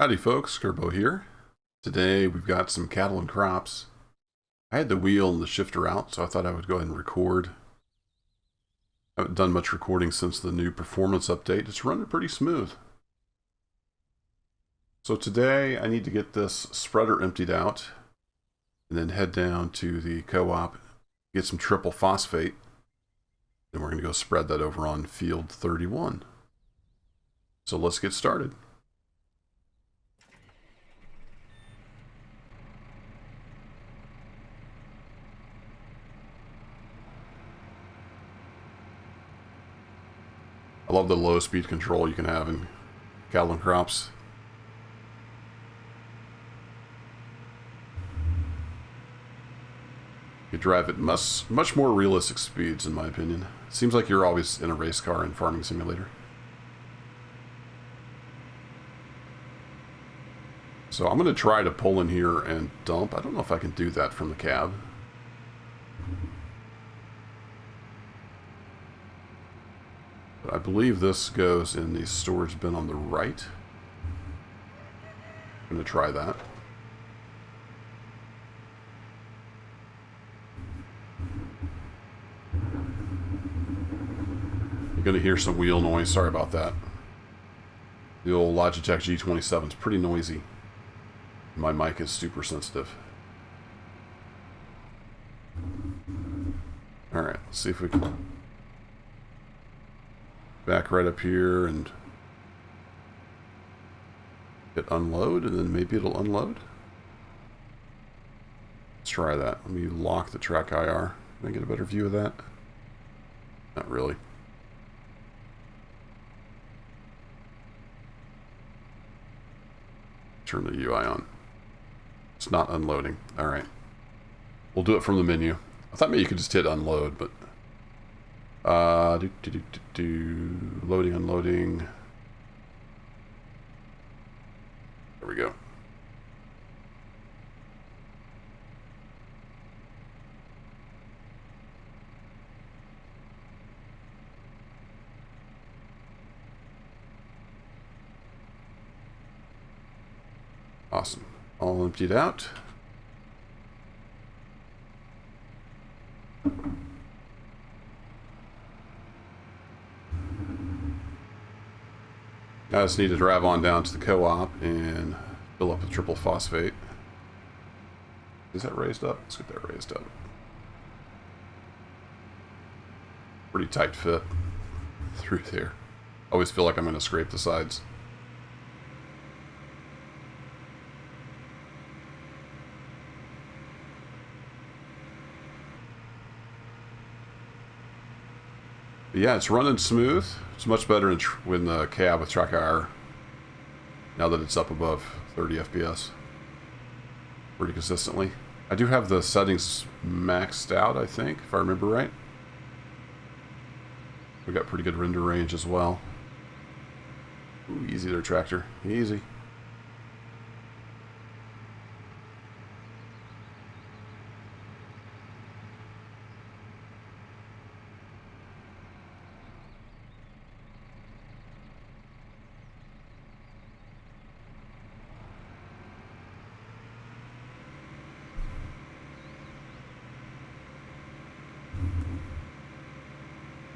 Howdy folks, Kerbo here. Today we've got some cattle and crops. I had the wheel and the shifter out, so I thought I would go ahead and record. I haven't done much recording since the new performance update. It's running pretty smooth. So today I need to get this spreader emptied out and then head down to the co-op, get some triple phosphate. Then we're going to go spread that over on field 31. So let's get started. I love the low speed control you can have in cattle and crops. You drive at much more realistic speeds, in my opinion. Seems like you're always in a race car in Farming Simulator. So I'm going to try to pull in here and dump. I don't know if I can do that from the cab. But I believe this goes in the storage bin on the right. I'm going to try that. You're going to hear some wheel noise. Sorry about that. The old Logitech G27 is pretty noisy. My mic is super sensitive. Alright, let's see if we can back right up here and hit unload, and then maybe it'll unload. Let's try that. Let me lock the TrackIR. Can I get a better view of that? Not really. Turn the UI on. It's not unloading. Alright. We'll do it from the menu. I thought maybe you could just hit unload, but loading, unloading. There we go. Awesome. All emptied out. I just need to drive on down to the co-op and fill up with triple phosphate. Is that raised up? Let's get that raised up. Pretty tight fit through there. Always feel like I'm going to scrape the sides. But yeah, it's running smooth. It's much better in the cab with TrackIR now that it's up above 30 FPS pretty consistently. I do have the settings maxed out, I think, if I remember right. We got pretty good render range as well. Ooh, easy there, tractor. Easy.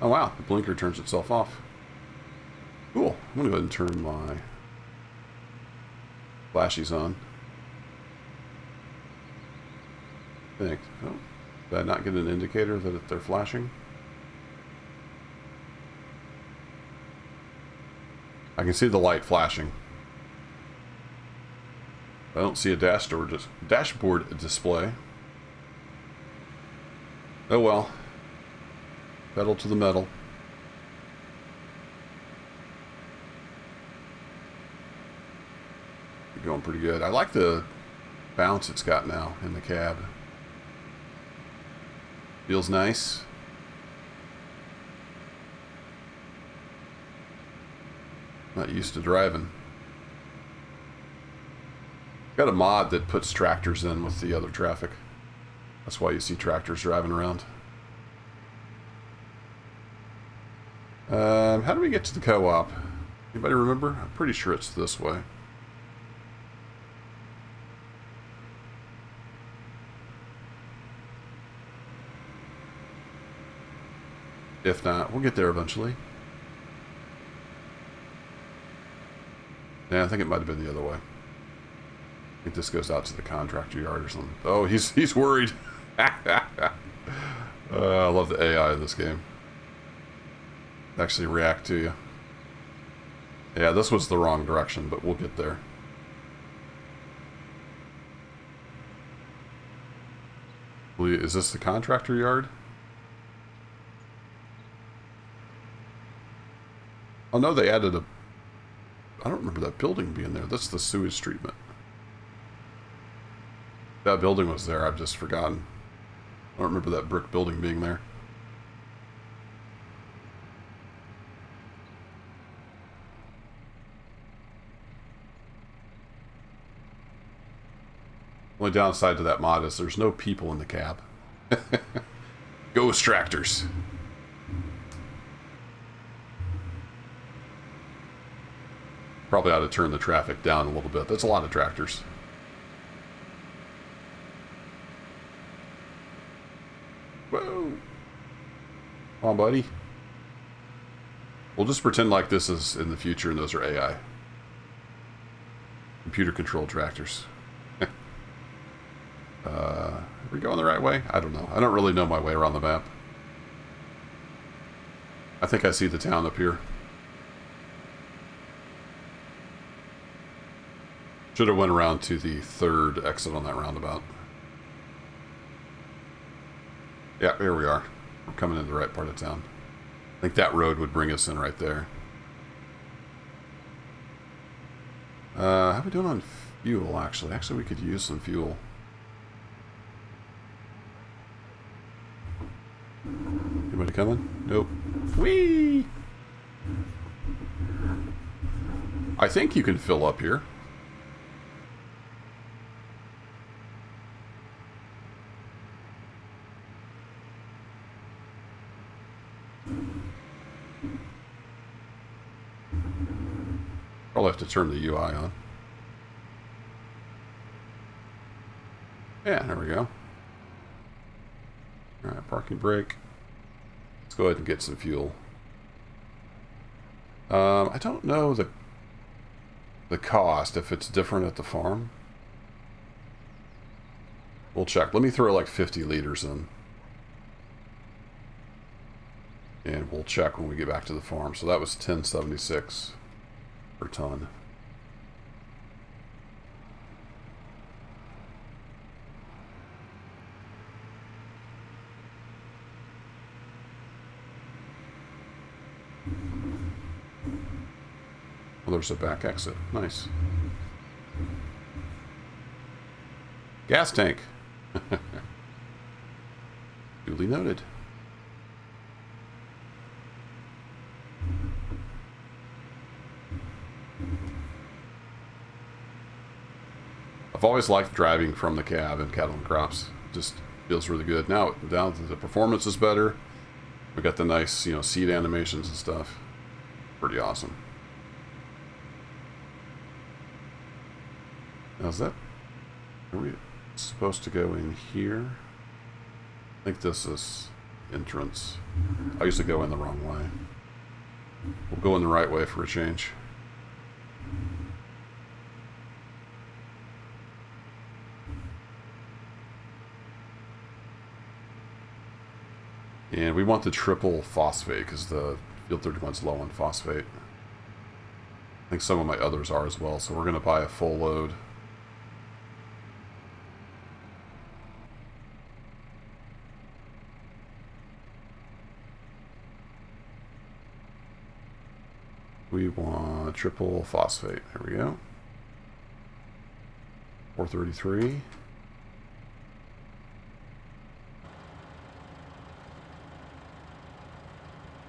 Oh wow, the blinker turns itself off. Cool. I'm going to go ahead and turn my flashies on. I think. Oh, did I not get an indicator that they're flashing? I can see the light flashing. I don't see a dashboard display. Oh well. Pedal to the metal. You're going pretty good. I like the bounce it's got now in the cab. Feels nice. Not used to driving. Got a mod that puts tractors in with the other traffic. That's why you see tractors driving around. How do we get to the co-op? Anybody remember? I'm pretty sure it's this way. If not, we'll get there eventually. Yeah, I think it might have been the other way. I think this goes out to the contractor yard or something. Oh, he's worried. I love the AI in this game. Actually react to you. Yeah, this was the wrong direction, but we'll get there. Is this the contractor yard? Oh no, they added a... I don't remember that building being there. That's the sewage treatment. That building was there, I've just forgotten. I don't remember that brick building being there. Only downside to that mod is there's no people in the cab. Ghost tractors. Probably ought to turn the traffic down a little bit. That's a lot of tractors. Whoa. Come on, buddy. We'll just pretend like this is in the future and those are AI. Computer-controlled tractors. Are we going the right way? I don't know. I don't really know my way around the map. I think I see the town up here. Should have went around to the third exit on that roundabout. Yeah, here we are. We're coming in the right part of town. I think that road would bring us in right there. How are we doing on fuel, actually? Actually, we could use some fuel. Anybody coming? Nope. Whee! I think you can fill up here. Probably have to turn the UI on. Yeah, there we go. Alright, parking brake. Let's go ahead and get some fuel. I don't know the cost, if it's different at the farm. We'll check. Let me throw like 50 liters in. And we'll check when we get back to the farm. So that was $10.76 per ton. Well, there's a back exit. Nice. Gas tank. Duly noted. I've always liked driving from the cab in Cattle and Crops. Just feels really good. Now the performance is better. We got the nice, seat animations and stuff. Pretty awesome. Now are we supposed to go in here? I think this is entrance. I used to go in the wrong way. We'll go in the right way for a change. And we want the triple phosphate because the field 31's low on phosphate. I think some of my others are as well, so we're going to buy a full load. We want triple phosphate. There we go. 433.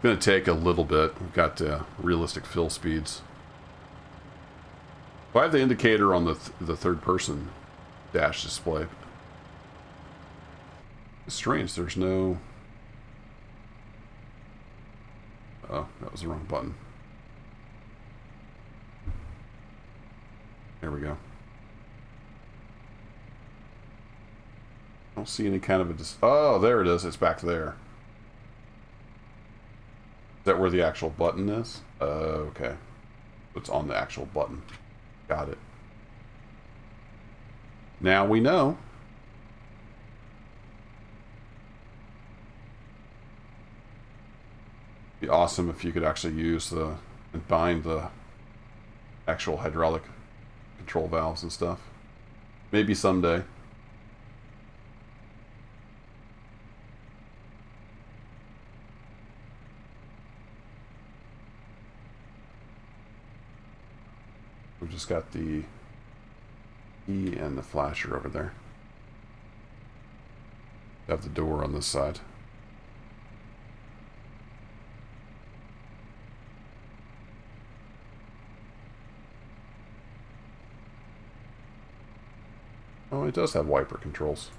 Going to take a little bit. We've got realistic fill speeds. I have the indicator on the third person dash display. It's strange. There's no... Oh, that was the wrong button. There we go. I don't see any kind of a... Oh, there it is. It's back there. that where the actual button is? Okay. It's on the actual button. Got it. Now we know. Be awesome if you could actually use the and bind the actual hydraulic control valves and stuff. Maybe someday. We've just got the key and the flasher over there. Have the door on this side. Oh, it does have wiper controls.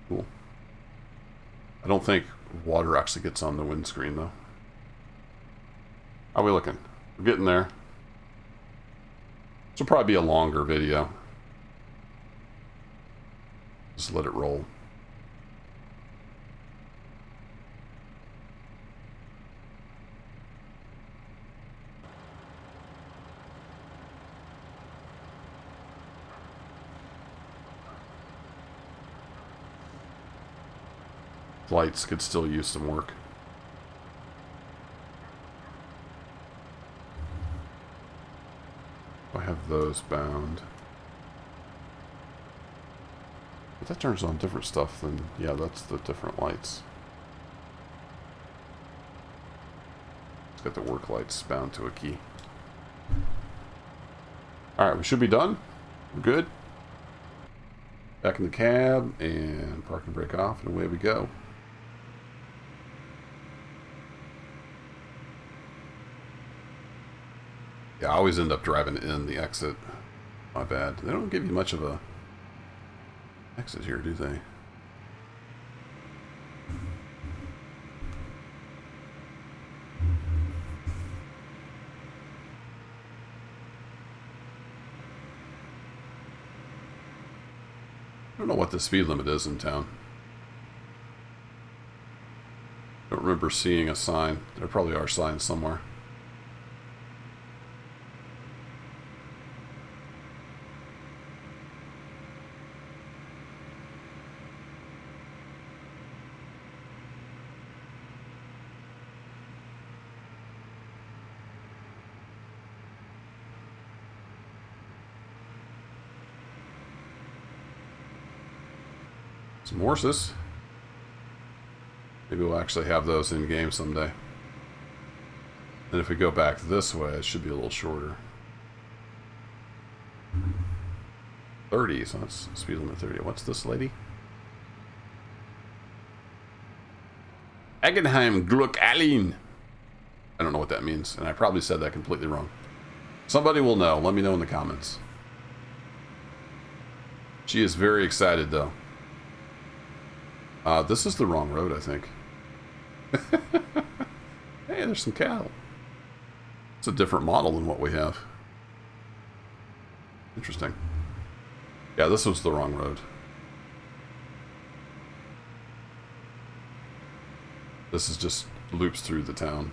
Cool. I don't think water actually gets on the windscreen, though. How are we looking? We're getting there. This will probably be a longer video. Just let it roll. Lights could still use some work. I have those bound. But that turns on different stuff than... Yeah, that's the different lights. It's got the work lights bound to a key. Alright, we should be done. We're good. Back in the cab, and park and brake off, and away we go. Yeah, I always end up driving in the exit. My bad. They don't give you much of a exit here, do they? I don't know what the speed limit is in town. I don't remember seeing a sign. There probably are signs somewhere. Some horses. Maybe we'll actually have those in game someday. And if we go back this way, it should be a little shorter. 30, so that's speed limit 30. What's this lady? Egenheim Gluck Alin. I don't know what that means, and I probably said that completely wrong. Somebody will know. Let me know in the comments. She is very excited, though. This is the wrong road, I think. Hey, there's some cattle. It's a different model than what we have. Interesting. Yeah, this was the wrong road. This is just loops through the town.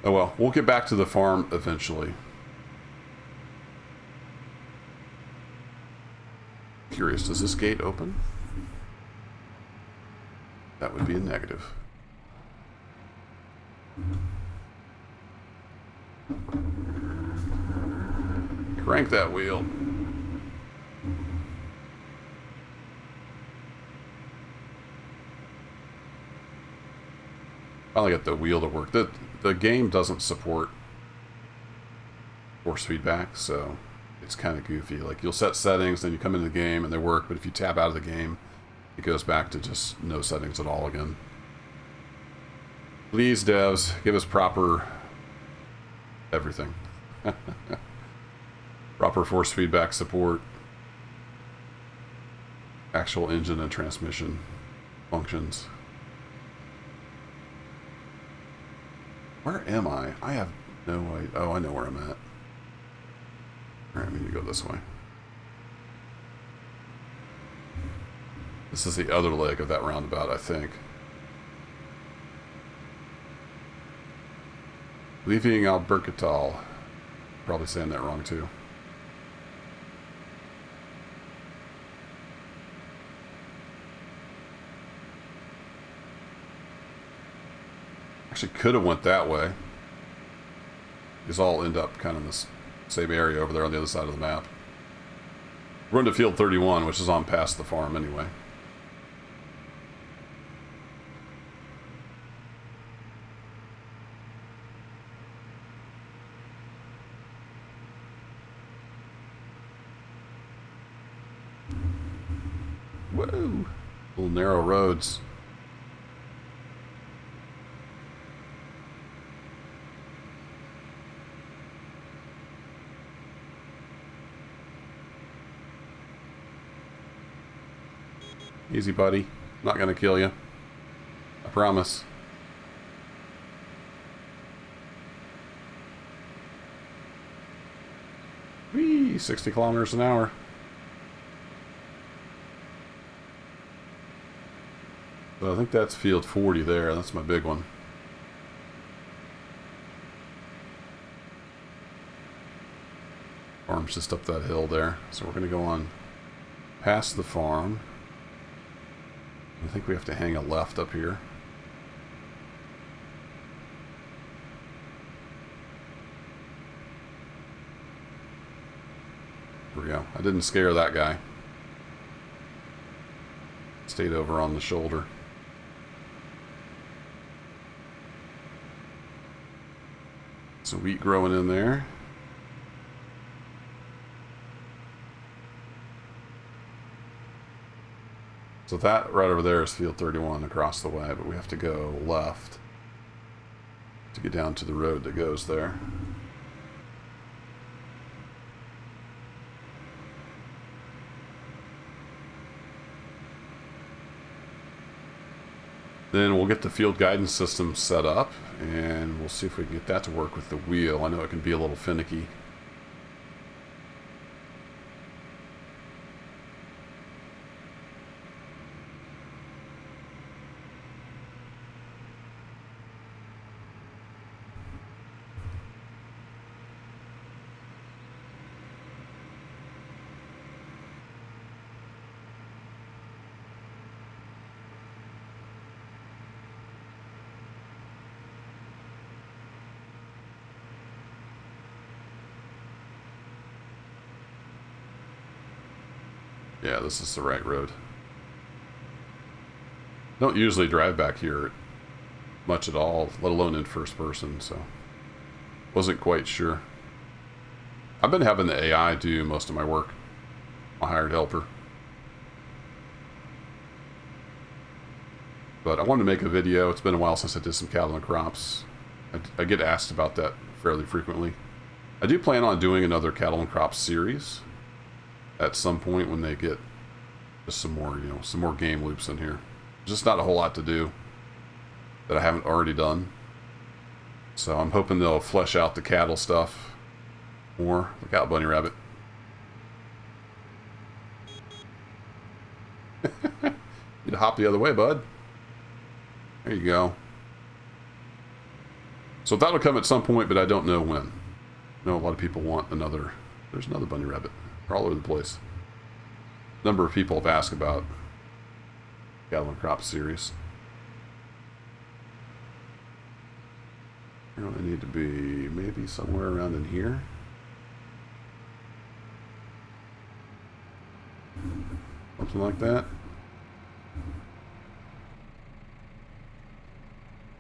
Oh well, we'll get back to the farm eventually. Curious, does this gate open? That would be a negative. Crank that wheel. Finally got the wheel to work. The game doesn't support force feedback, so it's kind of goofy. Like, you'll set settings, then you come into the game and they work, but if you tap out of the game, it goes back to just no settings at all again. Please, devs, give us proper everything. Proper force feedback support. Actual engine and transmission functions. Where am I? I have no idea. Oh, I know where I'm at. Alright, we need to go this way. This is the other leg of that roundabout, I think. Leaving Albercatal. Probably saying that wrong too. Actually could have went that way. These all end up kind of in this same area over there on the other side of the map. We're into field 31, which is on past the farm anyway. Whoa! Little narrow roads. Easy, buddy. Not gonna kill you. I promise. Whee! 60 kilometers an hour. So I think that's field 40 there. That's my big one. Farm's just up that hill there. So we're gonna go on past the farm. I think we have to hang a left up here. There we go. I didn't scare that guy. Stayed over on the shoulder. Some wheat growing in there. So that right over there is field 31 across the way, but we have to go left to get down to the road that goes there. Then we'll get the field guidance system set up, and we'll see if we can get that to work with the wheel. I know it can be a little finicky. Yeah, this is the right road. Don't usually drive back here much at all, let alone in first person, so wasn't quite sure. I've been having the AI do most of my work, my hired helper. But I wanted to make a video. It's been a while since I did some cattle and crops. I get asked about that fairly frequently. I do plan on doing another cattle and crops series at some point when they get just some more, some more game loops in here. Just not a whole lot to do that I haven't already done. So I'm hoping they'll flesh out the cattle stuff more. Look out, bunny rabbit. You'd hop the other way, bud. There you go. So that'll come at some point, but I don't know when. I know a lot of people want another. There's another bunny rabbit. They're all over the place. A number of people have asked about cattle and crop series. I need to be maybe somewhere around in here. Something like that.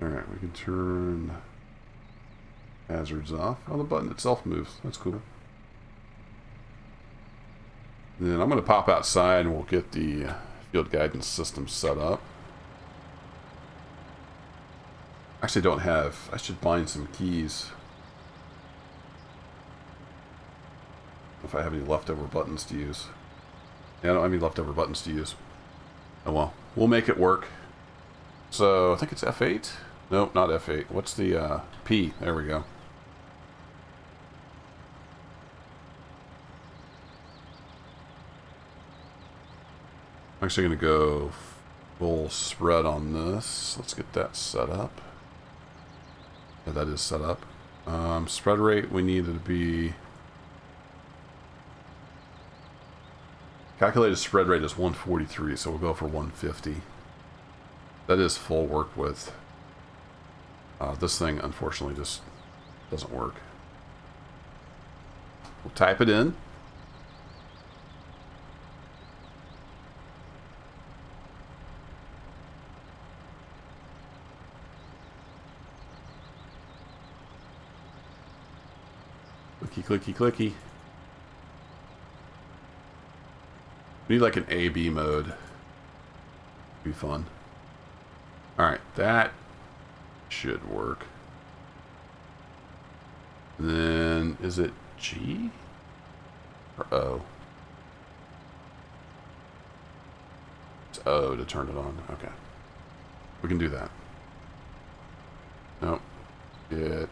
Alright, we can turn hazards off. Oh, the button itself moves. That's cool. Then I'm going to pop outside and we'll get the field guidance system set up. Actually don't have, I should find some keys. If I have any leftover buttons to use. Yeah, I don't have any leftover buttons to use. Oh well, we'll make it work. So, I think it's F8? Nope, not F8. What's the P? There we go. I'm actually going to go full spread on this. Let's get that set up. Yeah, that is set up. Spread rate, we need it to be... Calculated spread rate is 143, so we'll go for 150. That is full work width. This thing, unfortunately, just doesn't work. We'll type it in. Clicky, clicky, clicky. We need like an A-B mode. Be fun. Alright, that should work. And then, is it G? Or O? It's O to turn it on. Okay. We can do that. Nope. Get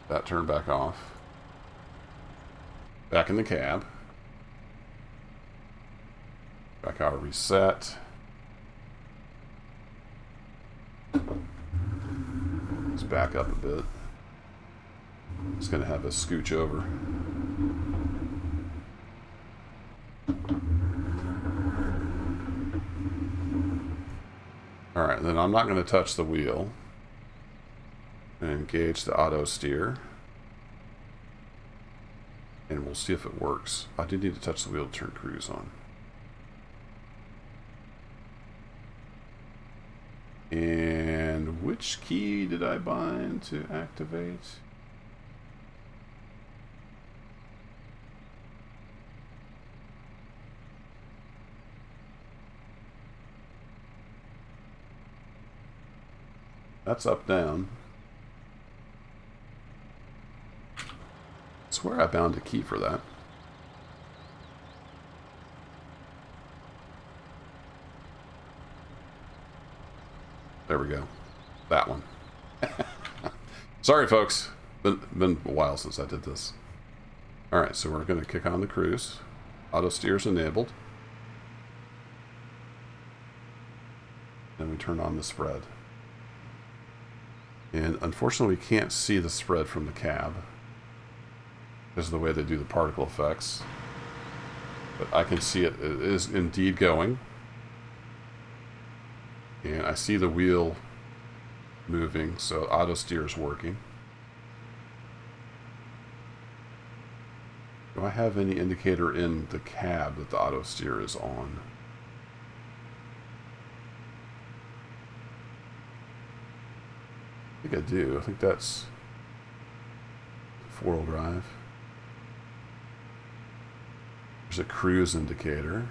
that turned back off. Back in the cab. TrackIR reset. Let's back up a bit. It's going to have a scooch over. Alright, then I'm not going to touch the wheel. And engage the auto steer. And we'll see if it works. I do need to touch the wheel to turn cruise on. And which key did I bind to activate? That's up, down. I swear I bound a key for that. There we go. That one. Sorry, folks. Been a while since I did this. Alright, so we're going to kick on the cruise. Auto steer's enabled. Then we turn on the spread. And unfortunately, we can't see the spread from the cab because of the way they do the particle effects. But I can see it. It is indeed going. And I see the wheel moving, so auto steer is working. Do I have any indicator in the cab that the auto steer is on? I think I do. I think that's four-wheel drive. There's a cruise indicator.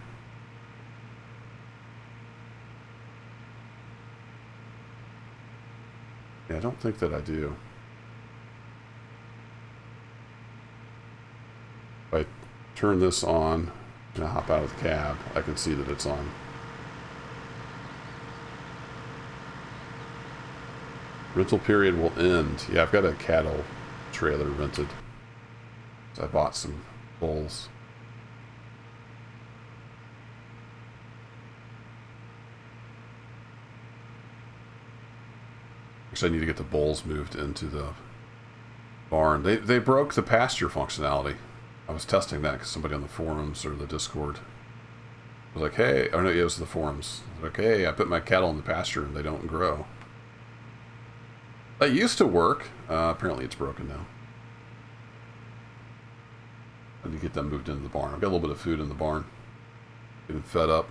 Yeah, I don't think that I do. If I turn this on and I hop out of the cab, I can see that it's on. Rental period will end. Yeah, I've got a cattle trailer rented. So I bought some bulls. Actually, I need to get the bulls moved into the barn. They broke the pasture functionality. I was testing that because somebody on the forums or the Discord was like, hey, oh no, it was the forums. Like, hey, I put my cattle in the pasture and they don't grow. That used to work. Apparently it's broken now. I need to get them moved into the barn. I've got a little bit of food in the barn. Getting fed up.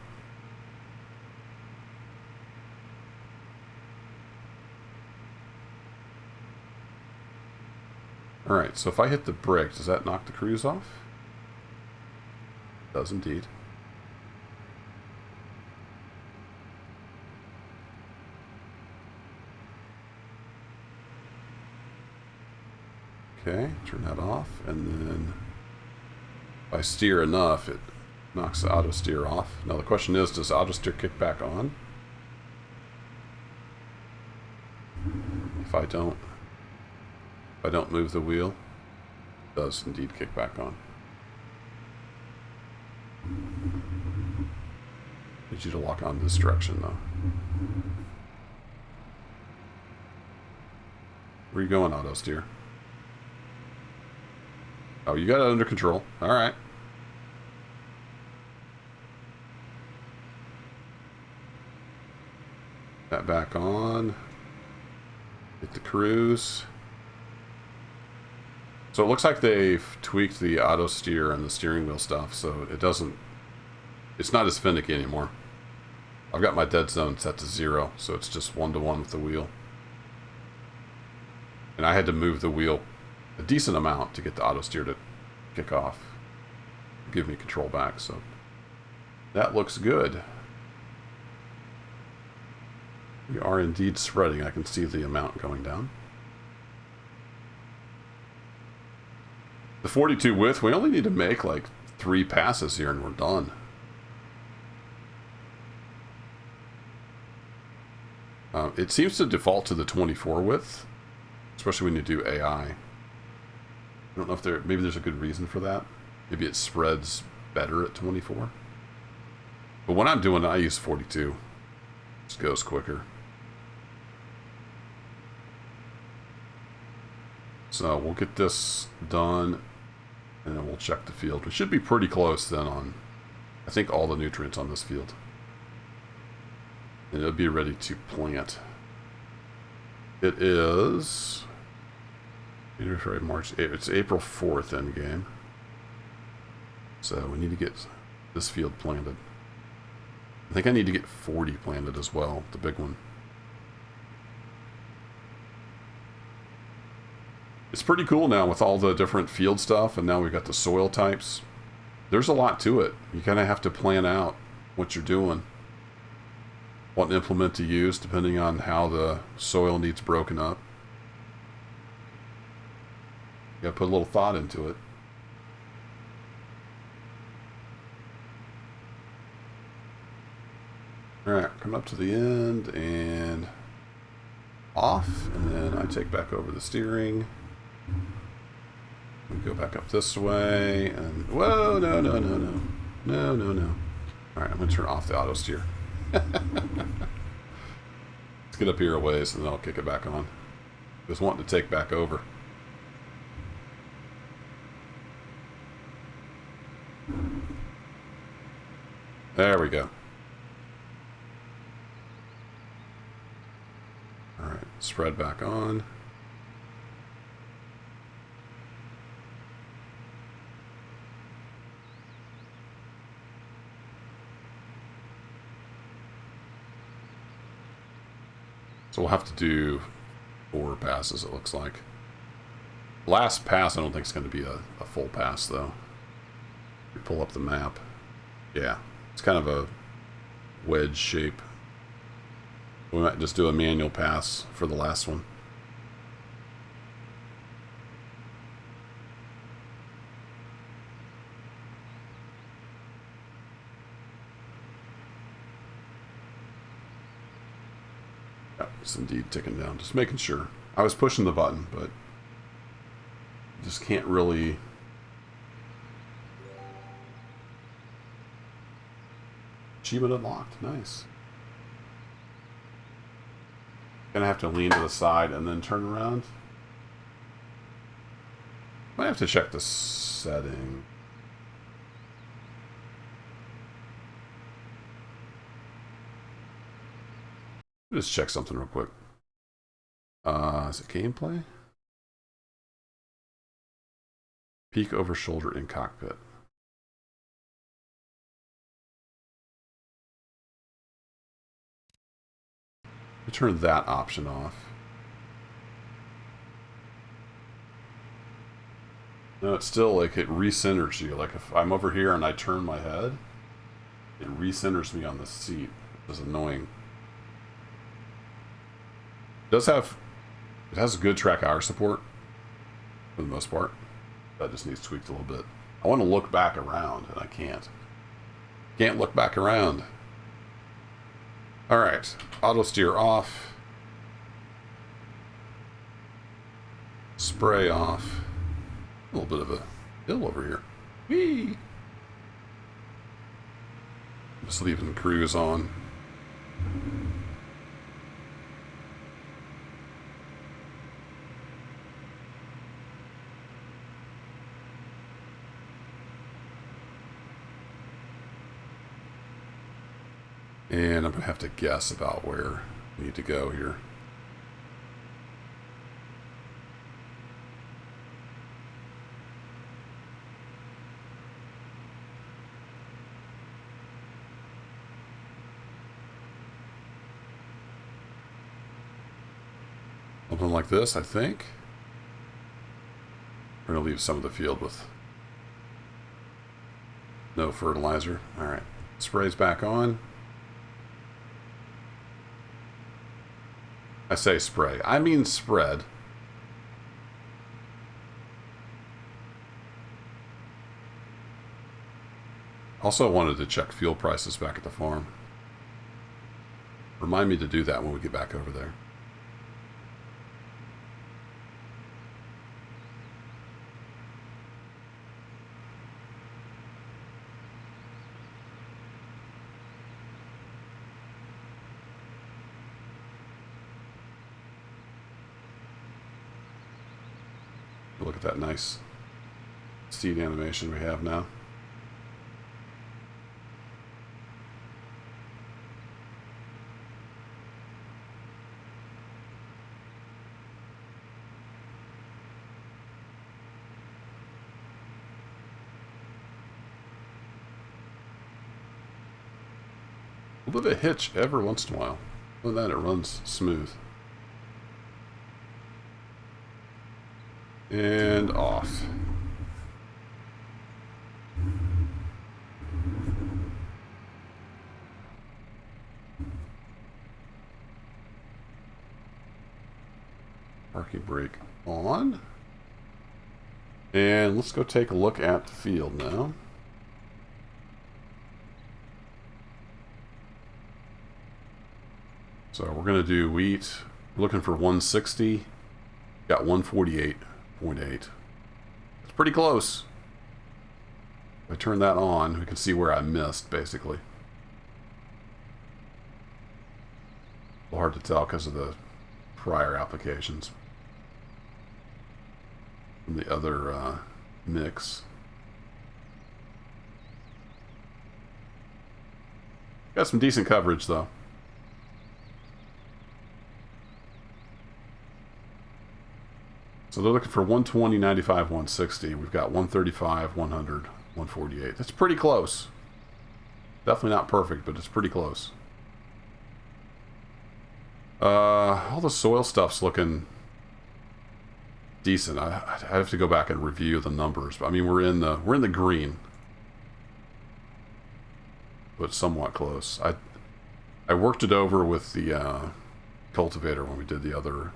Alright, so if I hit the brake, does that knock the cruise off? It does indeed. Okay, turn that off, and then if I steer enough, it knocks the auto steer off. Now the question is, does auto steer kick back on? If I don't move the wheel, it does indeed kick back on. need you to lock on this direction, though. Where are you going, auto steer? Oh, you got it under control. All right. That back on. Hit the cruise. So it looks like they've tweaked the auto steer and the steering wheel stuff, so it doesn't... It's not as finicky anymore. I've got my dead zone set to 0, so it's just 1-to-1 with the wheel. And I had to move the wheel a decent amount to get the auto steer to kick off. Give me control back, so... That looks good. We are indeed spreading. I can see the amount going down. The 42 width, we only need to make like 3 passes here and we're done. It seems to default to the 24 width, especially when you do AI. I don't know if maybe there's a good reason for that. Maybe it spreads better at 24. But when I'm doing it, I use 42. It just goes quicker. So we'll get this done, and then we'll check the field. We should be pretty close then on, I think, all the nutrients on this field. And it'll be ready to plant. It is March 8th. It's April 4th end game. So we need to get this field planted. I think I need to get 40 planted as well, the big one. It's pretty cool now with all the different field stuff, and now we've got the soil types. There's a lot to it. You kind of have to plan out what you're doing, what implement to use, depending on how the soil needs broken up. You gotta put a little thought into it. Alright, coming up to the end, and off, and then I take back over the steering. We go back up this way, and whoa, no. Alright, I'm going to turn off the auto steer. Let's get up here a ways, and then I'll kick it back on. Just wanting to take back over. There we go. Alright, spread back on. So we'll have to do 4 passes, it looks like. Last pass, I don't think it's going to be a full pass, though. You pull up the map. Yeah, it's kind of a wedge shape. We might just do a manual pass for the last one. It's indeed ticking down. Just making sure. I was pushing the button, but just can't really... Achievement unlocked. Nice. Gonna have to lean to the side and then turn around. Might have to check the setting. Just check something real quick. Is it gameplay? Peek over shoulder in cockpit. We turn that option off. No, it's still like it recenters you. Like if I'm over here and I turn my head, it recenters me on the seat. It's annoying. It has good TrackIR support for the most part. That just needs tweaked a little bit. I want to look back around and I can't. Can't look back around. All right, auto steer off. Spray off. A little bit of a hill over here. Whee! Just leaving cruise on. And I'm going to have to guess about where we need to go here. Something like this, I think. We're going to leave some of the field with no fertilizer. All right, spray's back on. I say spray, I mean spread. Also wanted to check fuel prices back at the farm. Remind me to do that when we get back over there. Look at that nice seed animation we have now. A little bit of hitch every once in a while. Other than that, it runs smooth. And off. Parking brake on. And let's go take a look at the field now. So we're going to do wheat. Looking for 160. Got 148.8. It's pretty close. If I turn that on, we can see where I missed, basically. A little hard to tell because of the prior applications from the other mix. Got some decent coverage, though. So they're looking for 120, 95, 160. We've got 135, 100, 148. That's pretty close. Definitely not perfect, but it's pretty close. All the soil stuff's looking decent. I have to go back and review the numbers. But I mean, we're in the green, but somewhat close. I worked it over with the cultivator when we did the other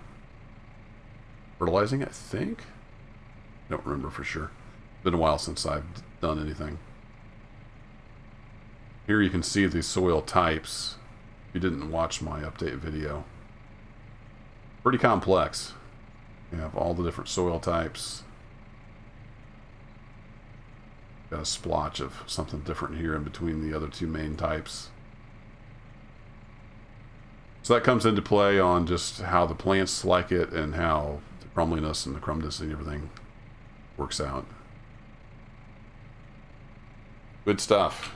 fertilizing, I think. I don't remember for sure. Been a while since I've done anything. Here you can see the soil types. If you didn't watch my update video, pretty complex. You have all the different soil types. Got a splotch of something different here in between the other two main types. So that comes into play on just how the plants like it and how the crumbliness and the crumbness and everything works out. Good stuff.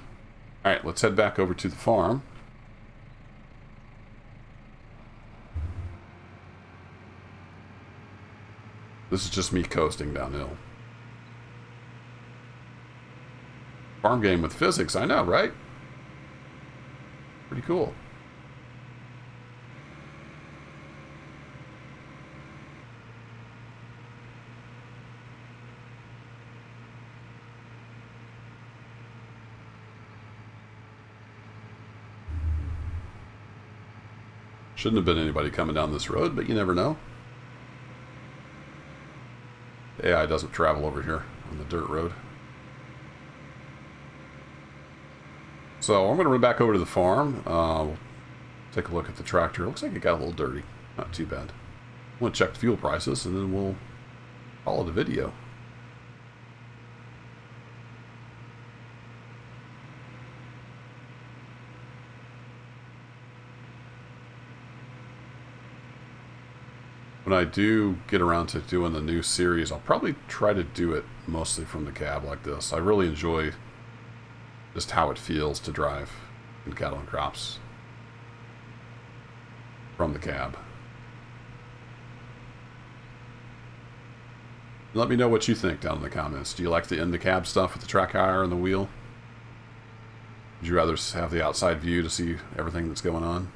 All right, let's head back over to the farm. This is just me coasting downhill. Farm game with physics, I know, right? Pretty cool. Shouldn't have been anybody coming down this road, but you never know. The AI doesn't travel over here on the dirt road. So I'm going to run back over to the farm. Take a look at the tractor. It looks like it got a little dirty. Not too bad. I'm going to check the fuel prices and then we'll follow the video. when I do get around to doing the new series, I'll probably try to do it mostly from the cab like this. I really enjoy just how it feels to drive in cattle and crops from the cab. Let me know what you think down in the comments. Do you like the in-the-cab stuff with the TrackIR and the wheel? Would you rather have the outside view to see everything that's going on?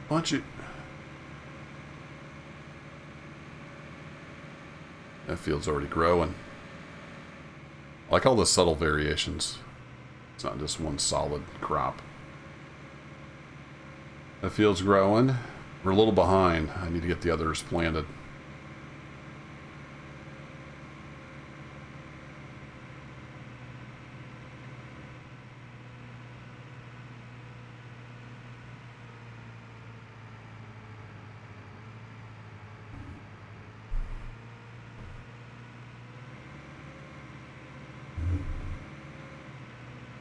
Why don't you... That field's already growing. I like all the subtle variations. It's not just one solid crop. That field's growing. We're a little behind. I need to get the others planted.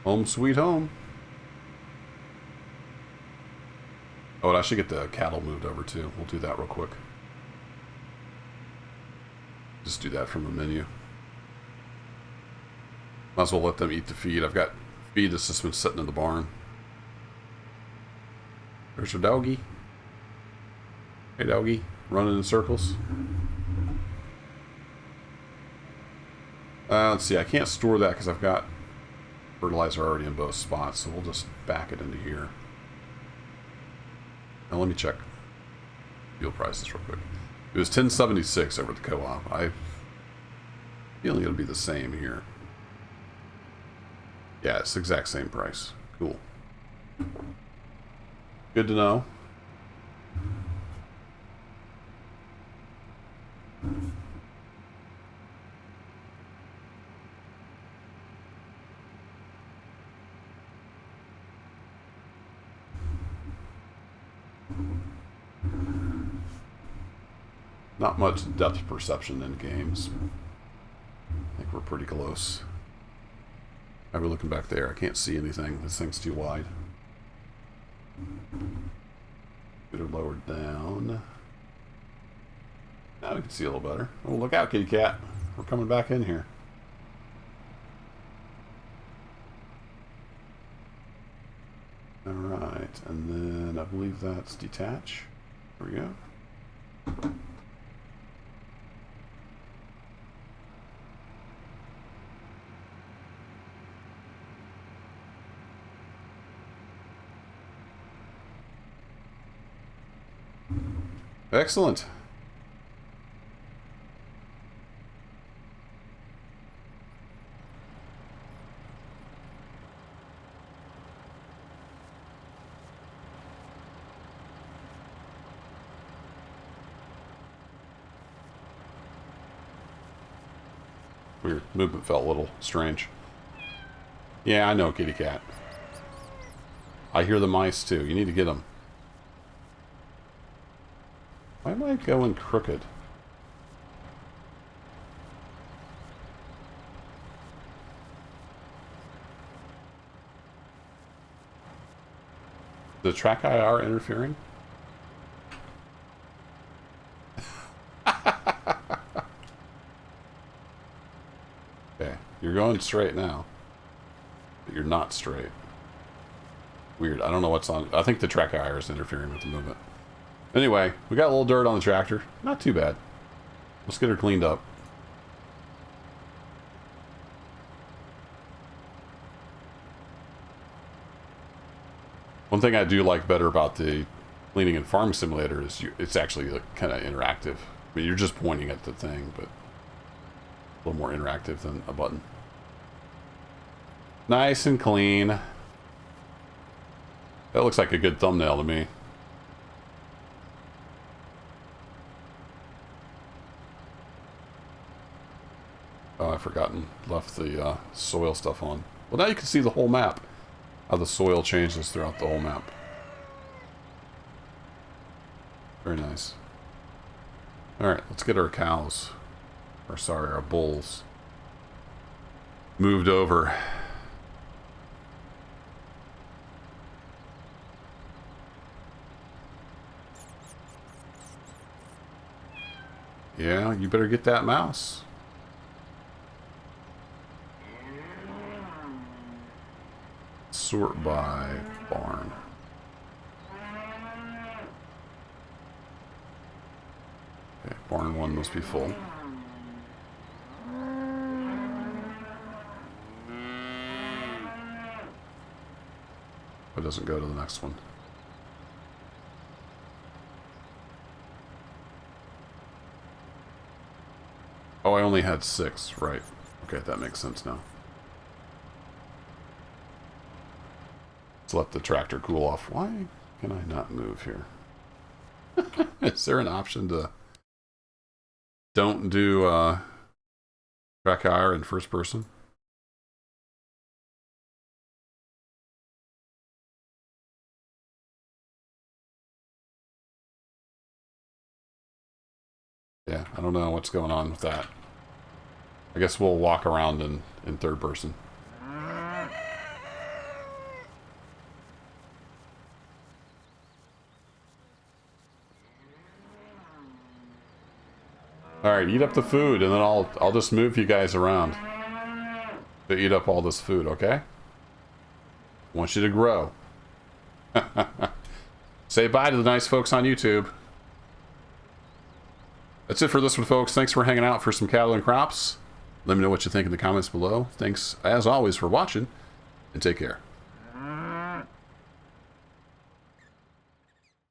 Home sweet home. Oh, and I should get the cattle moved over too. We'll do that real quick. Just do that from the menu. Might as well let them eat the feed. I've got feed that's just been sitting in the barn. There's your doggy. Hey doggy, running in circles. Let's see, I can't store that because I've got fertilizer already in both spots, so we'll just back it into here. Now let me check fuel prices real quick. It was $10.76 over at the co-op. I feeling it'll be the same here. Yeah, it's the exact same price. Cool. Good to know. Not much depth perception in games. I think we're pretty close. I was looking back there. I can't see anything. This thing's too wide. Get her lowered down. Now we can see a little better. Oh, look out, kitty cat. We're coming back in here. Alright, and then I believe that's detach. There we go. Excellent. Weird. Movement felt a little strange. Yeah, I know, kitty cat. I hear the mice too. You need to get them. Why am I going crooked? The TrackIR interfering? Okay, you're going straight now. But you're not straight. Weird. I don't know what's on. I think the TrackIR is interfering with the movement. Anyway, we got a little dirt on the tractor. Not too bad. Let's get her cleaned up. One thing I do like better about the cleaning and farming simulator is it's actually kind of interactive. I mean, you're just pointing at the thing, but a little more interactive than a button. Nice and clean. That looks like a good thumbnail to me. Oh, I've forgotten. Left the soil stuff on. Well, now you can see the whole map. How the soil changes throughout the whole map. Very nice. Alright, let's get our cows. Or sorry, our bulls. Moved over. Yeah, you better get that mouse. Sort by barn. Okay, barn 1 must be full. It doesn't go to the next one. Oh, I only had 6, right. Okay, that makes sense now. Let's let the tractor cool off. Why can I not move here? Is there an option to don't do TrackIR in first person? Yeah, I don't know what's going on with that. I guess we'll walk around in third person. Alright, eat up the food, and then I'll just move you guys around to eat up all this food, okay? I want you to grow. Say bye to the nice folks on YouTube. That's it for this one, folks. Thanks for hanging out for some cattle and crops. Let me know what you think in the comments below. Thanks, as always, for watching, and take care.